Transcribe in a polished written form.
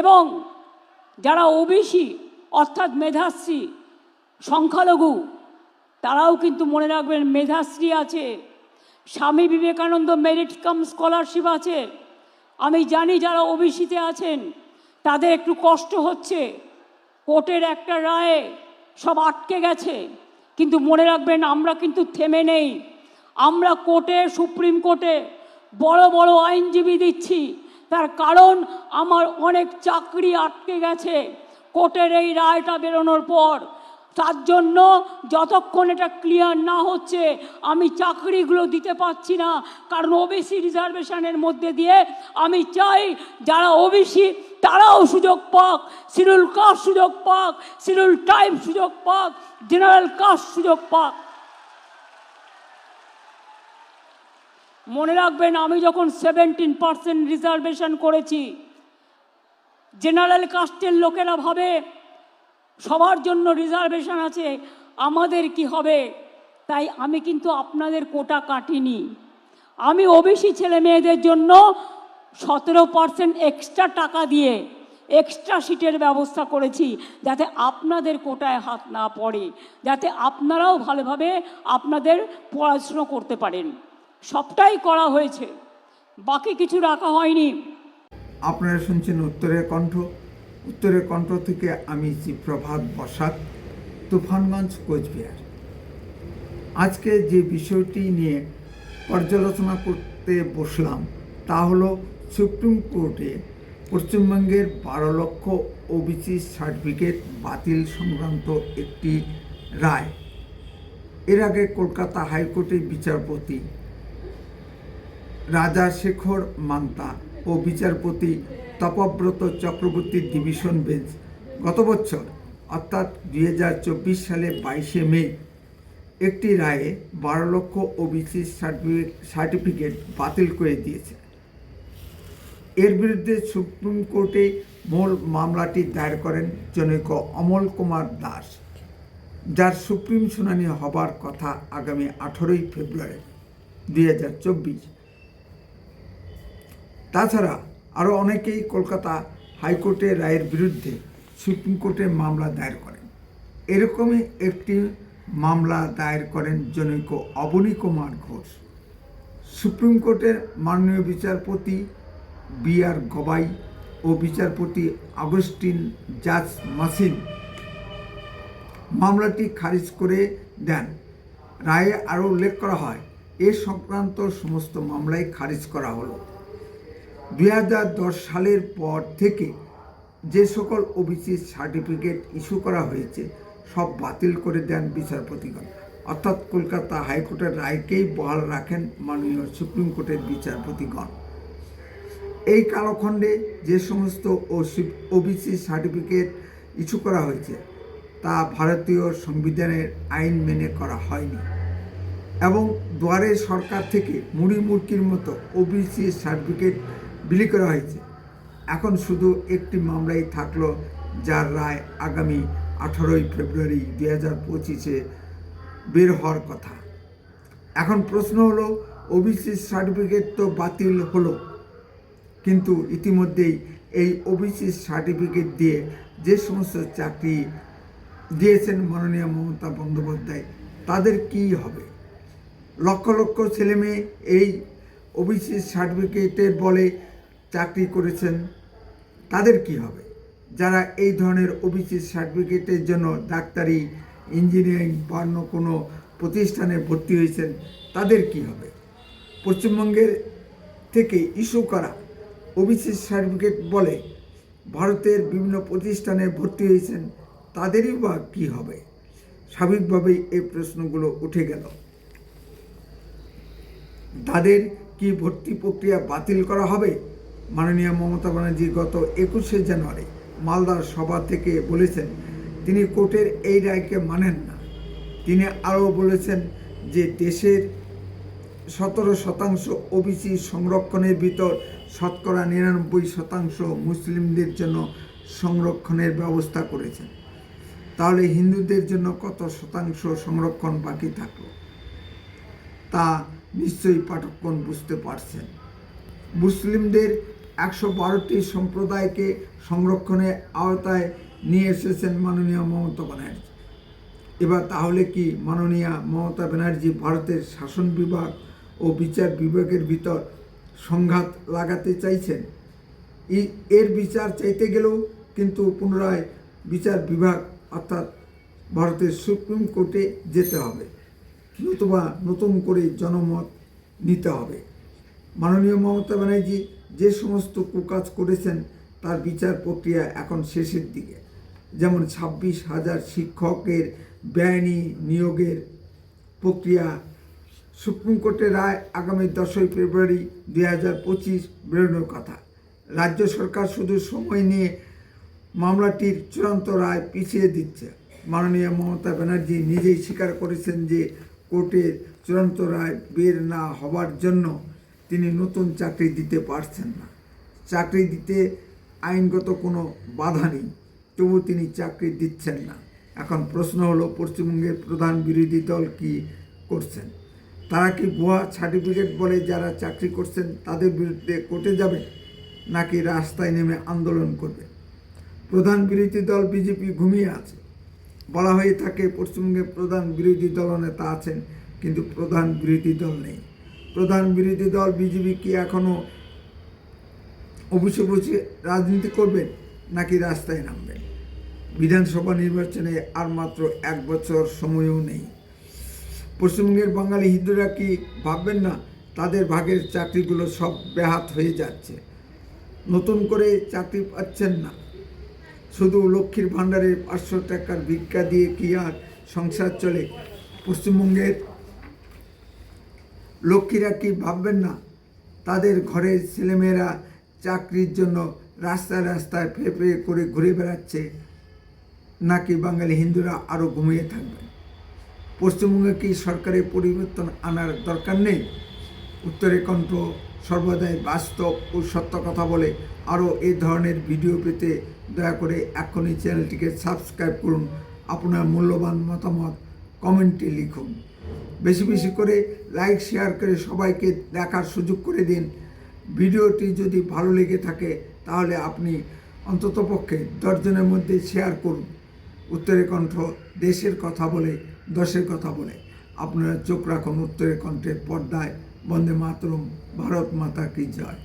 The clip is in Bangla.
এবং যারা ওবিসি অর্থাৎ মেধাশ্রী সংখ্যালঘু, তারাও কিন্তু মনে রাখবেন মেধাশ্রী আছে, Swami Vivekananda merit cum scholarship আছে। আমি জানি যারা ওবিসিতে আছেন তাদের একটু কষ্ট হচ্ছে, কোর্টের একটা রায়ে সব আটকে গেছে, কিন্তু মনে রাখবেন আমরা কিন্তু থেমে নেই। আমরা কোর্টে, সুপ্রিম কোর্টে বড় বড় আইনজীবী দিচ্ছি, তার কারণ আমার অনেক চাকরি আটকে গেছে কোর্টের এই রায়টা বেরোনোর পর। তার জন্য যতক্ষণ এটা ক্লিয়ার না হচ্ছে আমি চাকরিগুলো দিতে পারছি না, কারণ ওবিসি রিজার্ভেশনের মধ্যে দিয়ে আমি চাই যারা ওবিসি তারাও সুযোগ পাক, শিডিউল কাস্ট সুযোগ পাক, শিডিউল ট্রাইব সুযোগ পাক, জেনারেল কাস্ট সুযোগ পাক। মনে রাখবেন আমি যখন 17% রিজার্ভেশন করেছি, জেনারেল কাস্টের লোকেরা ভাবে সবার জন্য রিজার্ভেশন আছে, আমাদের কি হবে। তাই আমি কিন্তু আপনাদের কোটা কাটিনি, আমি ওবিসি ছেলে মেয়েদের জন্য 17% এক্সট্রা টাকা দিয়ে এক্সট্রা সিটের ব্যবস্থা করেছি, যাতে আপনাদের কোটায় হাত না পড়ে, যাতে আপনারাও ভালোভাবে আপনাদের পড়াশুনো করতে পারেন। সবটাই করা হয়েছে, বাকি কিছু রাখা হয়নি। আপনারা শুনছেন উত্তরের কণ্ঠ। উত্তরের কণ্ঠ থেকে আমি প্রভাত বসাক, তুফানগঞ্জ, কোচবিহার। আজকে যে বিষয়টি নিয়ে পর্যালোচনা করতে বসলাম তা হলো সুপ্রিম কোর্টে পশ্চিমবঙ্গের 12 লক্ষ ওবিসি সার্টিফিকেট বাতিল সংক্রান্ত একটি রায়। এর আগে কলকাতা হাইকোর্টের বিচারপতি রাজাশেখর মান্তা ও বিচারপতি তপব্রত চক্রবর্তীর ডিভিশন বেঞ্চ গত বছর অর্থাৎ 2024 সালে 22 মে একটি রায়ে 12 লক্ষ ওবিসি সার্টিফিকেট বাতিল করে দিয়েছে। এর বিরুদ্ধে সুপ্রিম কোর্টে মূল মামলাটি দায়ের করেন জনৈক অমল কুমার দাস, যার সুপ্রিম শুনানি হবার কথা আগামী 18 ফেব্রুয়ারি 2024। তাছাড়া আরও অনেকেই কলকাতা হাইকোর্টের রায়ের বিরুদ্ধে সুপ্রিম কোর্টে মামলা দায়ের করেন। এরকমই একটি মামলা দায়ের করেন জনৈক অবনী কুমার ঘোষ। সুপ্রিম কোর্টের মাননীয় বিচারপতি BR গবাই ও বিচারপতি আগস্টিন জাজ মাসিন মামলাটি খারিজ করে দেন। রায়ে আরও উল্লেখ করা হয়, এ সংক্রান্ত সমস্ত মামলাই খারিজ করা হলো। 2010 সালের পর থেকে যে সকল ওবিসি সার্টিফিকেট ইস্যু করা হয়েছে সব বাতিল করে দেন বিচারপতিগণ, অর্থাৎ কলকাতা হাইকোর্টের রায়কেই বহাল রাখেন মাননীয় সুপ্রিম কোর্টের বিচারপতিগণ। এই কালখণ্ডে যে সমস্ত ওবিসি সার্টিফিকেট ইস্যু করা হয়েছে তা ভারতীয় সংবিধানের আইন মেনে করা হয়নি এবং দুয়ারে সরকার থেকে মুড়ি মুড়কির মতো ওবিসি সার্টিফিকেট বিলি করা হয়েছে। এখন শুধু একটি মামলাই থাকলো, যার রায় আগামী 18 ফেব্রুয়ারি 2025 বের হওয়ার কথা। এখন প্রশ্ন হলো, ওবিসি সার্টিফিকেট তো বাতিল হলো, কিন্তু ইতিমধ্যেই এই ওবিসি সার্টিফিকেট দিয়ে যে সমস্ত চাকরি দিয়েছেন মাননীয় মমতা বন্দ্যোপাধ্যায়, তাদের কি হবে? লক্ষ লক্ষ ছেলেমেয়ে এই ওবিসি সার্টিফিকেটের বলে চাকরি করেছেন, তাদের কি হবে? যারা এই ধরনের ওবিসি সার্টিফিকেটের জন্য ডাক্তারি, ইঞ্জিনিয়ারিং বা অন্য কোনো প্রতিষ্ঠানে ভর্তি হয়েছেন, তাদের কি হবে? পশ্চিমবঙ্গের থেকে ইস্যু করা ওবিসি সার্টিফিকেট বলে ভারতের বিভিন্ন প্রতিষ্ঠানে ভর্তি হয়েছেন, তাদেরই বা কী হবে? স্বাভাবিকভাবেই এই প্রশ্নগুলো উঠে গেল। তাদের কি ভর্তি প্রক্রিয়া বাতিল করা হবে? মাননীয় মমতা ব্যানার্জি গত 21শে জানুয়ারি মালদার সভা থেকে বলেছেন তিনি কোর্টের এই রায়কে মানেন না। তিনি আরও বলেছেন যে দেশের 17% ওবিসি সংরক্ষণের ভিতর 99% মুসলিমদের জন্য সংরক্ষণের ব্যবস্থা করেছেন। তাহলে হিন্দুদের জন্য কত শতাংশ সংরক্ষণ বাকি থাকলো তা নিশ্চয়ই পাঠকগণ বুঝতে পারছেন। মুসলিমদের 112টি সম্প্রদায়কে সংরক্ষণের আওতায় নিয়ে এসেছেন মাননীয় মমতা ব্যানার্জি। এবার তাহলে কি মাননীয়া মমতা ব্যানার্জি ভারতের শাসন বিভাগ ও বিচার বিভাগের ভিতর সংঘাত লাগাতে চাইছেন? এর বিচার চাইতে গেলেও কিন্তু পুনরায় বিচার বিভাগ অর্থাৎ ভারতের সুপ্রিম কোর্টে যেতে হবে, নতুবা নতুন করে জনমত নিতে হবে। মাননীয় মমতা ব্যানার্জি যে সমস্ত কুকাজ করেছেন তার বিচার প্রক্রিয়া এখন শেষের দিকে। যেমন 26,000 শিক্ষকের বেআইনি নিয়োগের প্রক্রিয়া, সুপ্রিম কোর্টের রায় আগামী 10ই ফেব্রুয়ারি 2025 বেরোনোর কথা। রাজ্য সরকার শুধু সময় নিয়ে মামলাটির চূড়ান্ত রায় পিছিয়ে দিচ্ছে। মাননীয় মমতা ব্যানার্জি নিজেই স্বীকার করেছেন যে কোর্টের চূড়ান্ত রায় বের না হওয়ার জন্য তিনি নতুন চাকরি দিতে পারছেন না। চাকরি দিতে আইনগত কোনো বাধা নেই, তবু তিনি চাকরি দিচ্ছেন না। এখন প্রশ্ন হলো, পশ্চিমবঙ্গের প্রধান বিরোধী দল কি করছেন? তারা কি ভুয়া সার্টিফিকেট বলে যারা চাকরি করছেন তাদের বিরুদ্ধে কোর্টে যাবে, নাকি রাস্তায় নেমে আন্দোলন করবে? প্রধান বিরোধী দল বিজেপি ঘুমিয়ে আছে। বলা হয়ে থাকে পশ্চিমবঙ্গের প্রধান বিরোধী দলনেতা আছেন, কিন্তু প্রধান বিরোধী দল নেই। প্রধান বিরোধী দল বিজেপি কি এখনও অবশ্যই বসে রাজনীতি করবেন, নাকি রাস্তায় নামবেন? বিধানসভা নির্বাচনে আর মাত্র 1 বছর সময়ও নেই। পশ্চিমবঙ্গের বাঙালি হিন্দুরা কি ভাববেন না তাদের ভাগের চাকরিগুলো সব ব্যাহত হয়ে যাচ্ছে? নতুন করে চাকরি পাচ্ছেন না। শুধু লক্ষ্মীর ভাণ্ডারে 500 টাকার ভিক্ষা দিয়ে কি আর সংসার চলে? পশ্চিমবঙ্গের লক্ষ্মীরা কি ভাববেন না তাদের ঘরের ছেলেমেয়েরা চাকরির জন্য রাস্তায় রাস্তায় ফেঁপে করে ঘুরে বেড়াচ্ছে, নাকি বাঙালি হিন্দুরা আরও ঘুমিয়ে থাকবেন? পশ্চিমবঙ্গে কি সরকারের পরিবর্তন আনার দরকার নেই? উত্তরের কণ্ঠ সর্বদাই বাস্তব ও সত্য কথা বলে। আরও এই ধরনের ভিডিও পেতে দয়া করে এখনই চ্যানেলটিকে সাবস্ক্রাইব করুন। আপনার মূল্যবান মতামত কমেন্টে লিখুন। বেশি বেশি করে লাইক শেয়ার করে সবাইকে দেখার সুযোগ করে দিন। ভিডিওটি যদি ভালো লেগে থাকে তাহলে আপনি অন্ততপক্ষে 10 জনের মধ্যে শেয়ার করুন। উত্তরের কণ্ঠ দেশের কথা বলে, দশের কথা বলে। আপনারা চোখ রাখুন উত্তরের কণ্ঠের পর্দায়। বন্দে মাতরম, ভারত মাতা কি জয়।